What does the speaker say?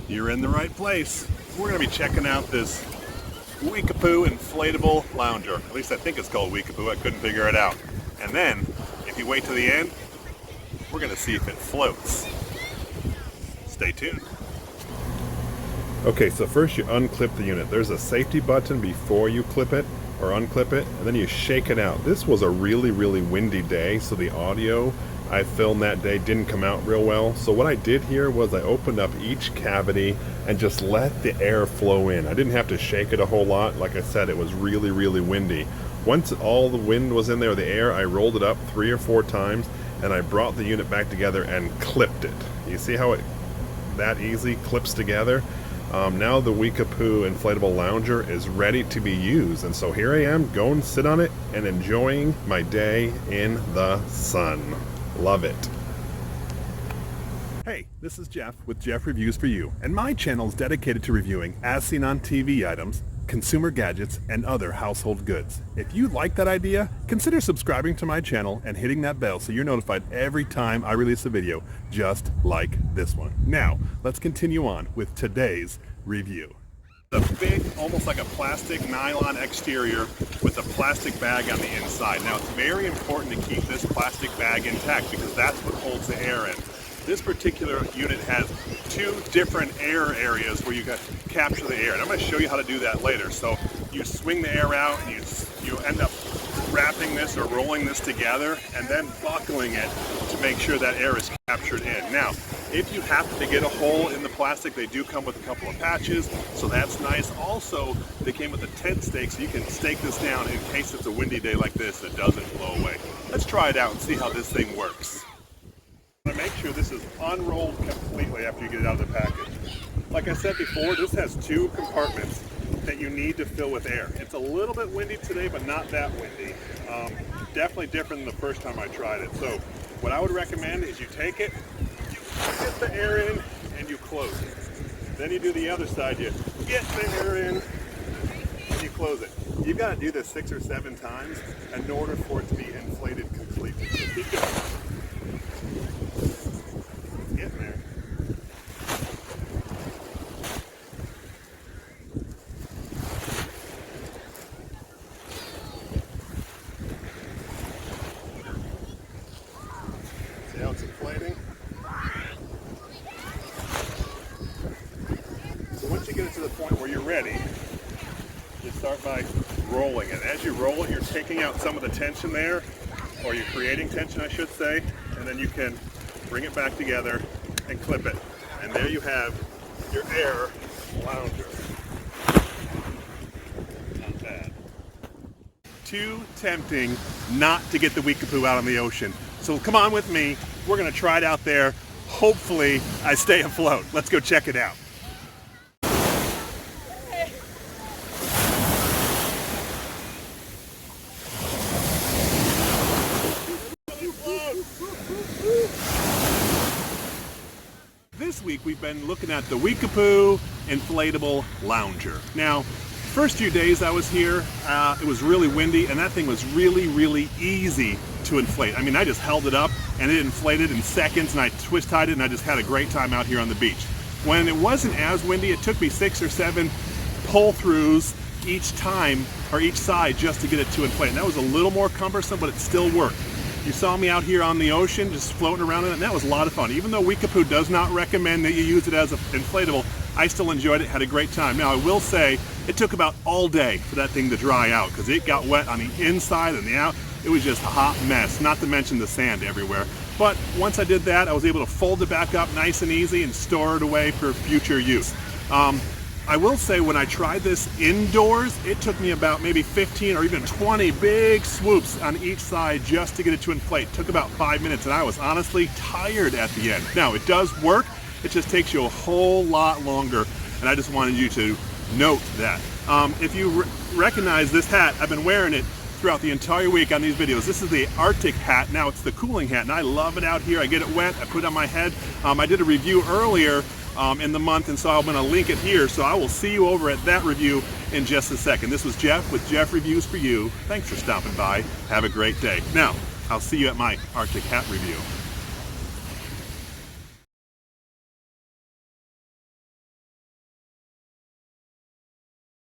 You're in the right place. We're going to be checking out this WEKAPO inflatable lounger. At least I think it's called WEKAPO. I couldn't figure it out. And then, if you wait to the end, we're going to see if it floats. Stay tuned. Okay, so first you unclip the unit. There's a safety button before you clip it or unclip it, and then you shake it out. This was a really windy day, so the audio I filmed that day didn't come out real well. So what I did here was I opened up each cavity and just let the air flow in. I didn't have to shake it a whole lot. Like I said, it was really windy. Once all the wind was in there, the air, I rolled it up 3 or 4 times and I brought the unit back together and clipped it. You see how it that easy clips together? Now the WEKAPO inflatable lounger is ready to be used, and so here I am going to sit on it and enjoying my day in the sun. Love it. Hey, this is Jeff with Jeff Reviews for You, and my channel is dedicated to reviewing as seen on TV items, consumer gadgets, and other household goods. If you like that idea, consider subscribing to my channel and hitting that bell so you're notified every time I release a video just like this one. Now, let's continue on with today's review. A big, almost like a plastic nylon exterior with a plastic bag on the inside. Now, it's very important to keep this plastic bag intact because that's what holds the air in. This particular unit has 2 different air areas where you can capture the air, and I'm going to show you how to do that later. So you swing the air out and you end up wrapping this or rolling this together and then buckling it to make sure that air is captured in. Now, if you happen to get a hole in the plastic, they do come with a couple of patches, so that's nice. Also, they came with a tent stake, so you can stake this down in case it's a windy day like this that doesn't blow away. Let's try it out and see how this thing works. I'm going to make sure this is unrolled completely after you get it out of the package. Like I said before, this has 2 compartments that you need to fill with air. It's a little bit windy today, but not that windy. Definitely different than the first time I tried it. So what I would recommend is you take it, you get the air in, and you close it. Then you do the other side, you get the air in, and you close it. You've got to do this 6 or 7 times in order for it to be inflated completely. So keep going. Getting there. See how it's inflating? So once you get it to the point where you're ready, you start by rolling it. As you roll it, you're taking out some of the tension there, or you're creating tension, I should say, and then you can bring it back together and clip it. And there you have your air lounger. Not bad. Too tempting not to get the WEKAPO out on the ocean. So come on with me. We're going to try it out there. Hopefully I stay afloat. Let's go check it out. This week we've been looking at the WEKAPO inflatable lounger. Now, first few days I was here, it was really windy, and that thing was really easy to inflate. I mean, I just held it up and it inflated in seconds, and I twist tied it, and I just had a great time out here on the beach. When it wasn't as windy, it took me 6 or 7 pull-throughs each time, or each side, just to get it to inflate. And that was a little more cumbersome, but it still worked. You saw me out here on the ocean just floating around in it, and that was a lot of fun. Even though WEKAPO does not recommend that you use it as an inflatable, I still enjoyed it, had a great time. Now, I will say it took about all day for that thing to dry out because it got wet on the inside and the out. It was just a hot mess, not to mention the sand everywhere. But once I did that, I was able to fold it back up nice and easy and store it away for future use. I will say when I tried this indoors, it took me about maybe 15 or even 20 big swoops on each side just to get it to inflate. It took about 5 minutes, and I was honestly tired at the end. Now, it does work, it just takes you a whole lot longer, and I just wanted you to note that. If you recognize this hat, I've been wearing it throughout the entire week on these videos. This is the Arctic hat. Now it's the cooling hat, and I love it out here. I get it wet, I put it on my head. I did a review earlier in the month, and so I'm going to link it here. So I will see you over at that review in just a second. This was Jeff with Jeff Reviews for You. Thanks for stopping by. Have a great day. Now, I'll see you at my Arctic hat review.